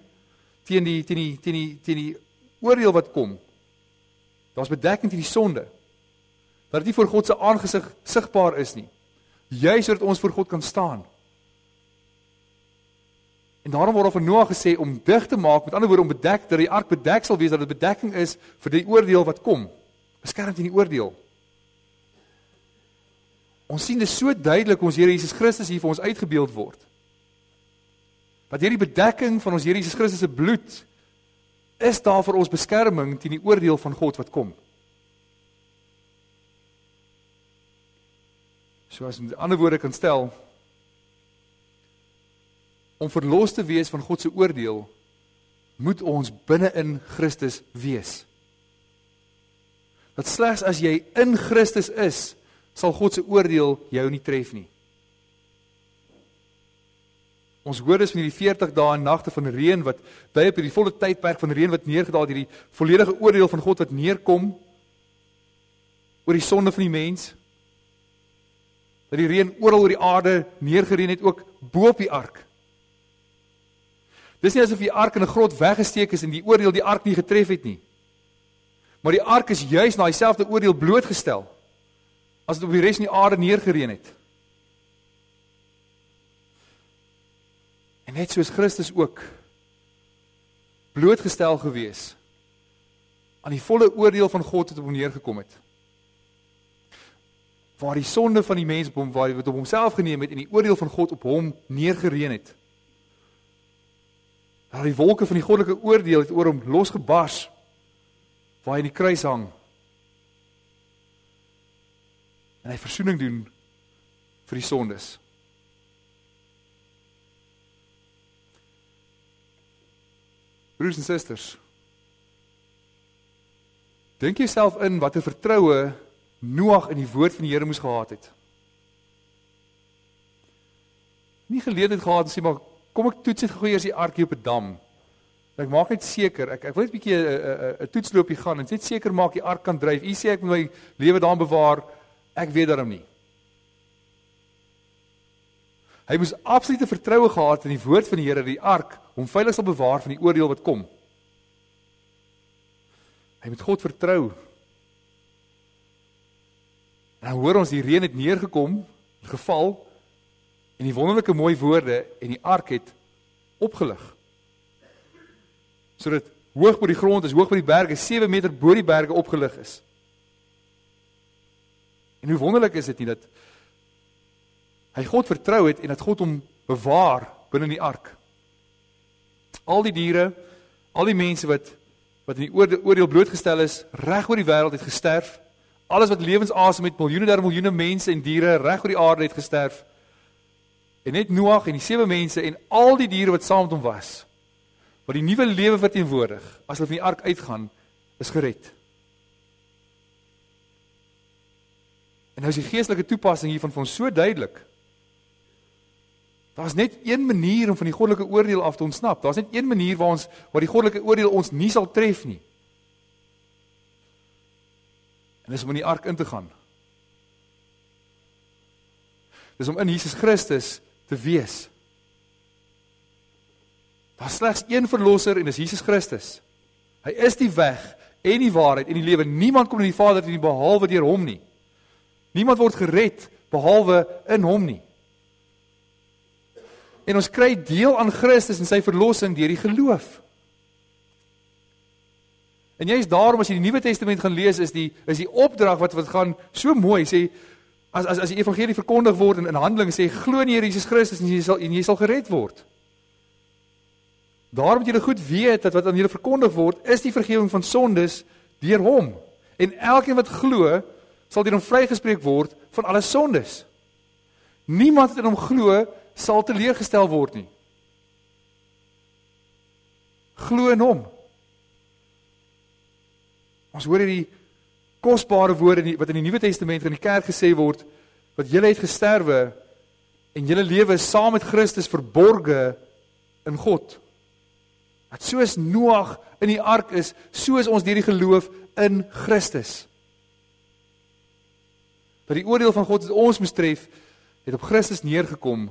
Speaker 1: teen die oordeel wat kom. Daar's bedekking teen die sonde. Dat dit nie voor God se aangesig sigbaar is nie. Juist sodat ons voor God kan staan. En daarom word van Noag gesê om dig te maak, met ander woorde om bedek, dat die ark bedek sal wees, dat dit bedekking is vir die oordeel wat kom. Beskerm teen die oordeel. Ons sien dit so duidelik hoe ons Here Jesus Christus hier vir ons uitgebeeld word. Dat hierdie bedekking van ons Here Jesus Christus se bloed is daar vir ons beskerming teen die oordeel van God wat kom. So as met ander woorde kan stel, om verlos te wees van God se oordeel, moet ons binne in Christus wees. Dat slegs as jy in Christus is, sal God se oordeel jou nie tref nie. Ons hoor dus van hierdie 40 dae en nagte van reën wat dui op hierdie volle tydperk van reën wat neergedaal, hierdie volledige oordeel van God wat neerkom oor die sonde van die mens. Dat die reën oral oor die aarde neergereën het, ook bo op die ark. Dis nie asof die ark in 'n grot weggesteek is en die oordeel die ark nie getref het nie. Maar die ark is juis na dieselfde oordeel blootgestel as dit op die res van die aarde neergereën het. En net soos Christus ook blootgestel gewees aan die volle oordeel van God wat op hom neergekom het. Waar die sonde van die mens op hom, waar hy wat op homself geneem het en die oordeel van God op hom neergereën het. Daar die wolke van die goddelike oordeel het oor hom losgebars, waar hy in die kruis hang. En hy versoening doen vir die sondes. Broers en susters, dink jouself in wat 'n vertroue Noag in die woord van die Here moes gehad het. Nie geleentheid gehad om sê, maar kom ek toets net gou eers die arkie op 'n dam. Ek maak net seker, ek wil net 'n bietjie 'n toetsloopie gaan en net seker maak die ark kan dryf. U sê ek moet my lewe daarin bewaar, ek weet daarom nie. Hy moes absolute vertroue gehad in die woord van die Here, die ark, om veilig sal bewaar van die oordeel wat kom. Hy moet God vertrou. En dan hoor ons die reën het neergekom, geval, en die wonderlike mooi woorde en die ark het opgelig. Sodat hoog bo die grond is, hoog bo die berge, 7 meter bo die berge opgelig is. En hoe wonderlik is dit nie, dat hy God vertrou het en dat God hom bewaar binne die ark. Al die diere, al die mense wat in die oordeel blootgestel is, reg oor die wêreld het gesterf. Alles wat lewensasem het, miljoene mense en diere reg oor die aarde het gesterf. En net Noag en die 7 mense en al die diere wat saam met hom was, wat die nuwe lewe verteenwoordig, as hulle van die ark uitgaan, is gered. En nou is die geestelike toepassing hiervan vir ons so duidelik. Daar's net een manier om van die goddelike oordeel af te ontsnap. Daar's net een manier waar die goddelike oordeel ons nie sal tref nie. En dis om in die ark in te gaan. Dis om in Jesus Christus te wees. Daar's slegs een verlosser en dis Jesus Christus. Hy is die weg en die waarheid en die lewe. Niemand kom na die Vader toe nie behalwe deur hom nie. Niemand word gered behalwe in hom nie. En ons kry deel aan Christus en sy verlossing deur die geloof. En juist daarom as jy die Nuwe Testament gaan lees, is die opdrag wat gaan so mooi sê, as die evangelie verkondig word en in Handelinge sê, glo in die Here Jesus Christus en jy sal gered word. Daarom moet julle goed weet dat wat aan julle verkondig word, is die vergifnis van sondes deur hom. En elkeen wat glo, sal deur hom vrygespreek word van alle sondes. Niemand wat in hom glo, sal teleurgestel word nie. Glo in hom. Ons hoor hierdie kosbare woorde wat in die Nuwe Testament in die kerk gesê word, wat julle het gesterwe en julle lewe saam met Christus verborge in God. Dat soos Noag in die ark is, so is ons deur die geloof in Christus. Dat die oordeel van God wat ons moes tref, het op Christus neergekom.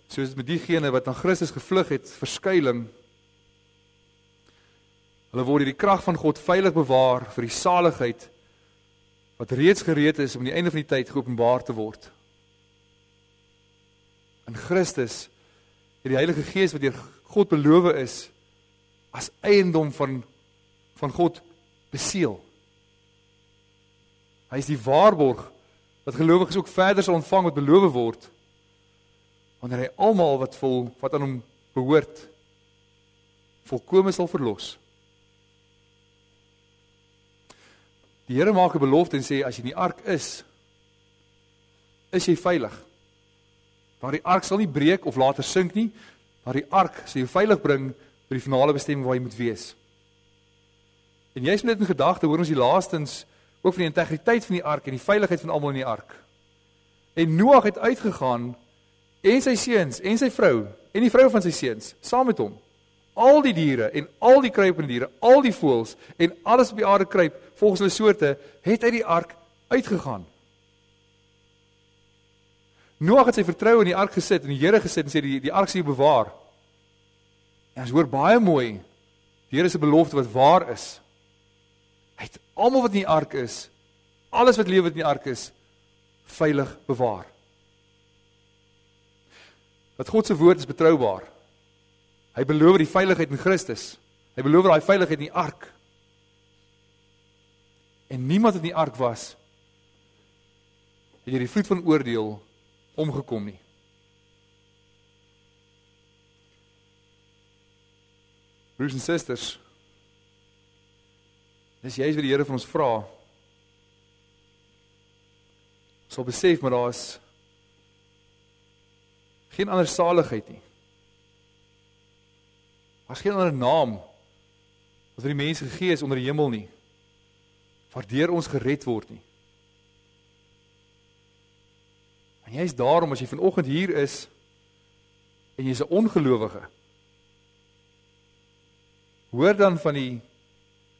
Speaker 1: Soos met diegene wat aan Christus gevlug het, verskuiling, Hulle word deur die krag van God veilig bewaar vir die saligheid wat reeds gereed is om aan die einde van die tyd geopenbaar te word. In Christus het die Heilige Gees wat deur God beloof is, as eiendom van God beseël. Hy is die waarborg dat gelowiges ook verder sal ontvang wat beloof word, wanneer hy almal wat aan hom behoort, volkome sal verlos. Die Here maak 'n belofte en sê, as jy in die ark is jy veilig. Daardie ark sal nie breek of later sink nie, daardie ark sal jou veilig bring by die finale bestemming waar jy moet wees. En jy is net in gedagte, hoor ons die laastens, ook van die integriteit van die ark en die veiligheid van almal in die ark. En Noag het uitgegaan, en sy seuns, en sy vrou, en die vrou van sy seuns, saam met hom. Al die diere, en al die kruipende diere, al die voëls, en alles op die aarde kruip, volgens hulle soorte, het uit die ark uitgegaan. Noag het sy vertroue in die ark gesit, en die Here gesit, en sê, die ark sal jou bewaar. En ons hoor baie mooi, die Here se belofte wat waar is. Hy het almal wat in die ark is, alles wat lewe in die ark is, veilig bewaar. Dat God se woord is betroubaar. Hy beloof die veiligheid in Christus. Hy beloof daai veiligheid in die ark. En niemand wat in die ark was, het deur die vloed van oordeel omgekom nie. Broers en susters, dis juist wat die Here van ons vra. Ons sal besef, maar daar is geen ander saligheid nie. Daar is geen ander naam wat vir die mense gegee is onder die hemel nie, waardeur ons gered word nie. En jy is daarom, as jy vanoggend hier is, en jy is 'n ongelowige, hoor dan van die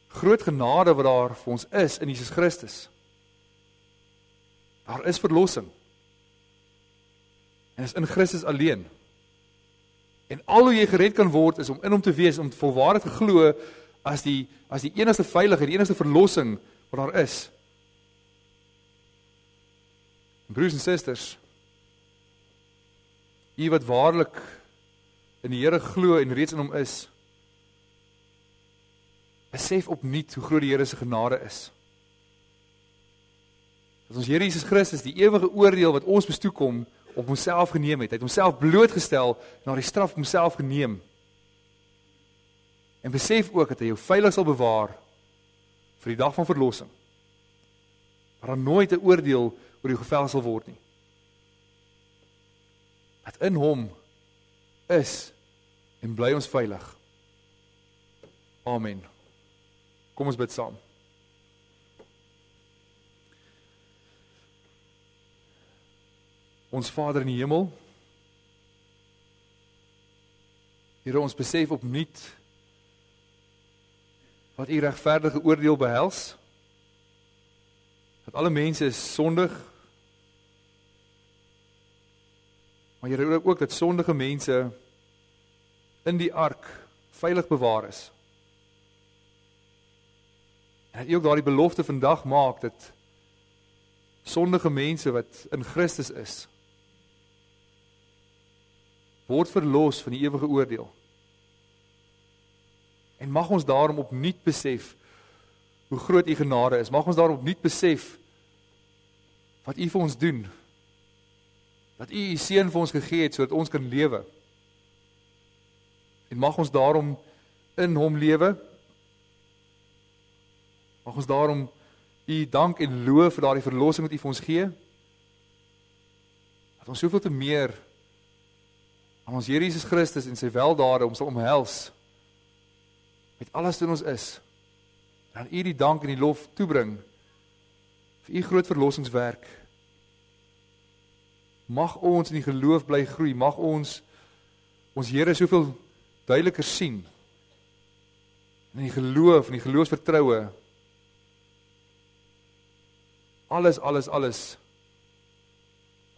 Speaker 1: groot genade wat daar vir ons is in Jesus Christus. Daar is verlossing. En is in Christus alleen. En al hoe jy gered kan word, is om in hom te wees, om volwaardig te glo, as die enigste veiligheid, die enigste verlossing wat daar is. En broers en susters, u wat waarlik in die Here glo en reeds in hom is, besef opnuut hoe groot die Here se genade is. Dat ons Here Jesus Christus, die ewige oordeel wat ons bestoek kom, op homself geneem het. Hy het homself blootgestel en na die straf op homself geneem. En besef ook dat hy jou veilig sal bewaar vir die dag van verlossing. Waar daar nooit 'n oordeel oor jou gevel sal word nie. Dat in hom is en bly ons veilig. Amen. Kom ons bid saam. Ons Vader in die hemel, Here, ons besef opnuut wat u regverdige oordeel behels, dat alle mense is sondig, maar Here, ook dat sondige mense in die ark veilig bewaar is. En dat u ook daardie belofte vandag maak, dat sondige mense wat in Christus is, word verlos van die ewige oordeel. En mag ons daarom opnuut besef hoe groot u genade is. Mag ons daarom opnuut besef wat u vir ons doen. Dat u seun vir ons gegee het sodat ons kan lewe. En mag ons daarom in hom lewe. Mag ons daarom u dank en loof vir daardie verlossing wat u vir ons gee. Dat ons soveel te meer aan ons Here Jesus Christus en sy weldade om sal omhels met alles wat in ons is. En aan u die dank en die lof toebring vir u groot verlossingswerk. Mag ons in die geloof bly groei. Mag ons Here soveel duideliker sien. In die geloof en die geloofsvertroue. Alles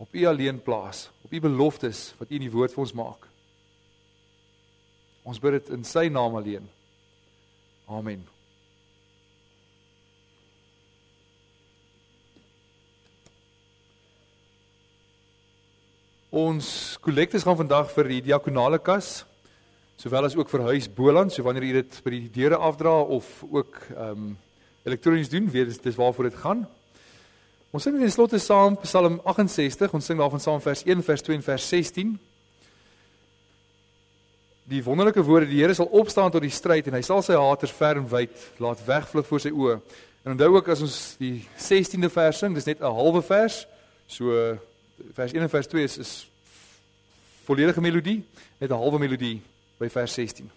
Speaker 1: op u alleen plaas, op u beloftes wat u in die woord vir ons maak. Ons bid dit in sy naam alleen. Amen. Ons kollektes gaan vandag vir die diakonale kas, sowel as ook vir Huis Boland, so wanneer jy dit by die deure afdra of ook elektronies doen, weet dis waarvoor dit gaan. Ons sing in die slotte saam Psalm 68, ons sing daarvan saam vers 1, vers 2 en vers 16. Die wonderlike woorde, die Here sal opstaan tot die stryd en hy sal sy haters ver en wyd laat wegvlug voor sy oë. En onthou ook as ons die 16de vers sing, dis net 'n halwe vers, so vers 1 en vers 2 is volledige melodie, net 'n halwe melodie by vers 16.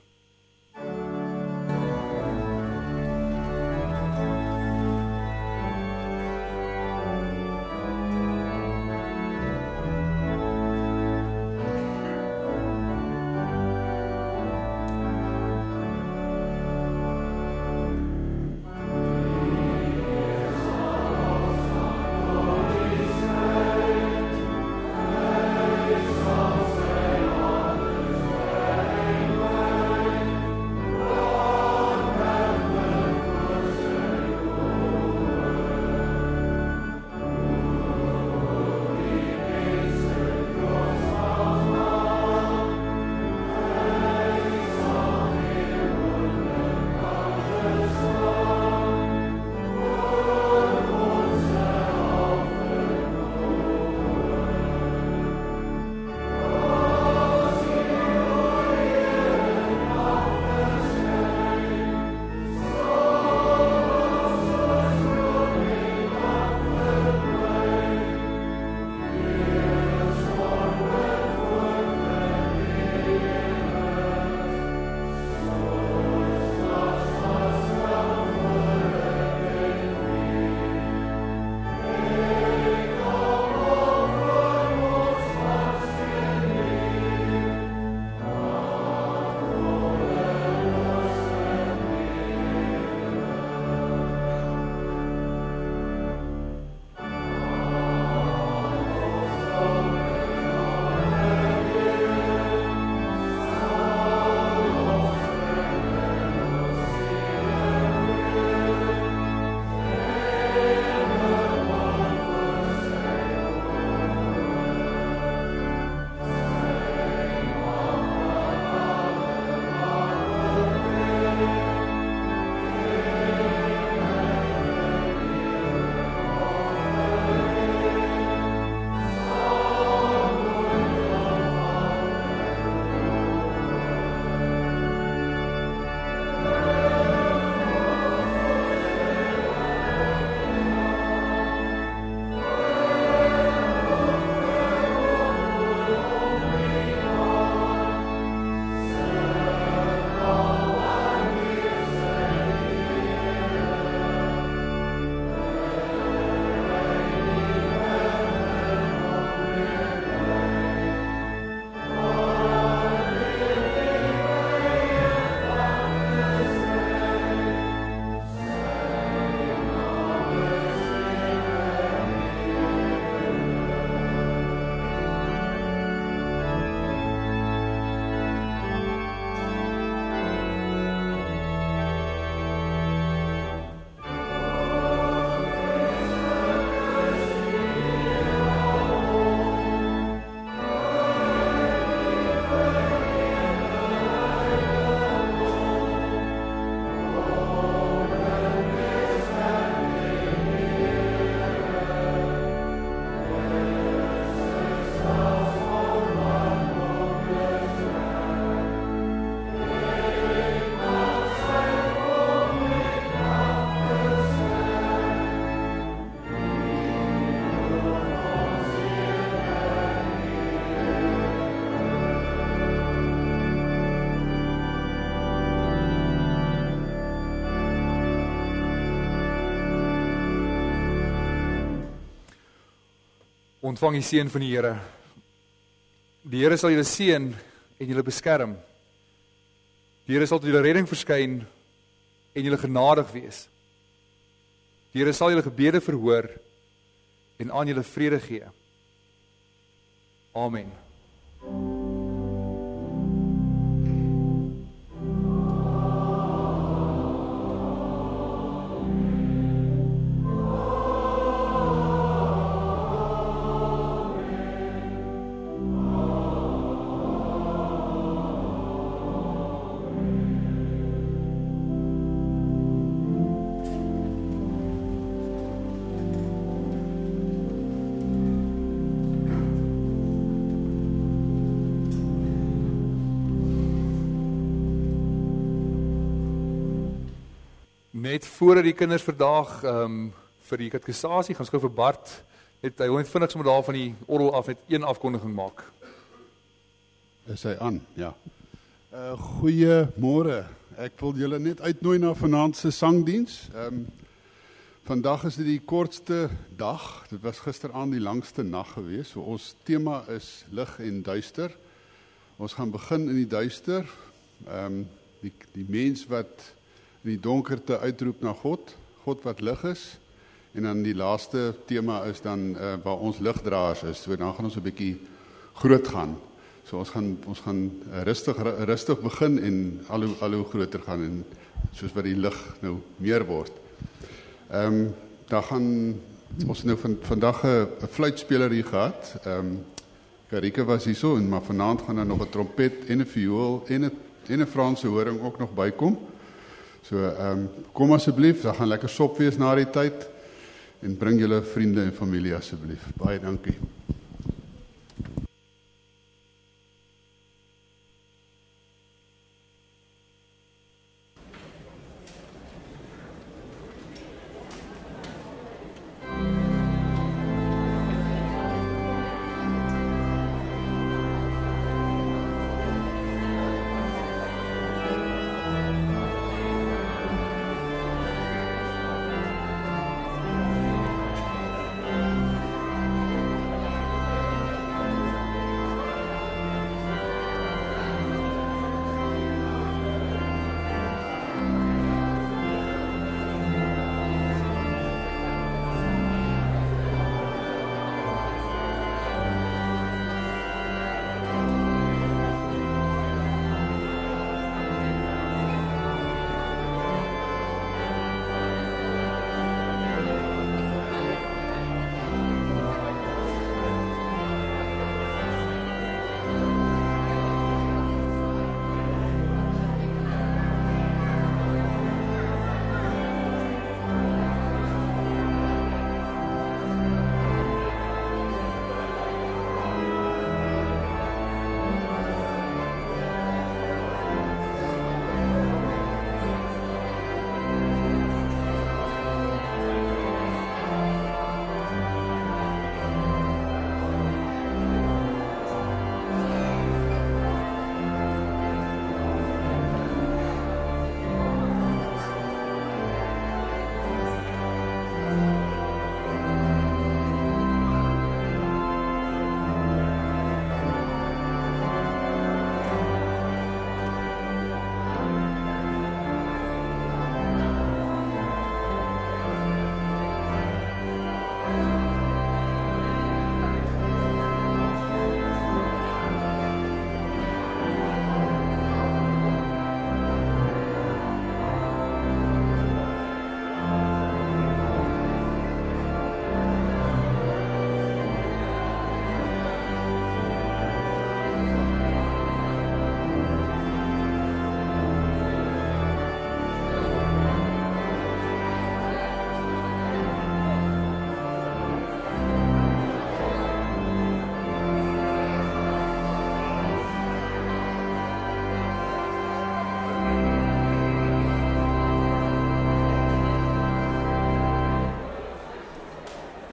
Speaker 1: Ontvang die seën van die Here. Die Here sal julle seën en julle beskerm. Die Here sal tot julle redding verskyn en julle genadig wees. Die Here sal julle gebede verhoor en aan julle vrede gee. Amen. net voordat die kinders vandag vir die katekisasie gaan skryf vir Bart, hy wil net vinnig sommer daar van die orgel af net een afkondiging maak.
Speaker 2: Is hy aan? Ja. Goeiemôre. Ek wil julle net uitnooi na vanaand se sangdiens. Vandag is dit die kortste dag. Dit was gisteraand die langste nag geweest. So ons tema is lig en duister. Ons gaan begin in die duister. Die mens wat in die donkerte uitroep na God, God wat lig is. En dan die laaste tema is dan waar ons ligdraers is. So dan gaan ons 'n bietjie groot gaan. So ons gaan rustig begin en al hoe groter gaan en soos wat die lig nou meer word. Daar gaan ons nou vandag 'n fluitspeler hier gehad. Karika was hierso en maar vanaand gaan daar nog 'n trompet en 'n viool en 'n Franse horing ook nog bykom. So kom asseblief, daar gaan lekker sop wees na die tyd en bring julle vriende en familie asseblief. Baie dankie.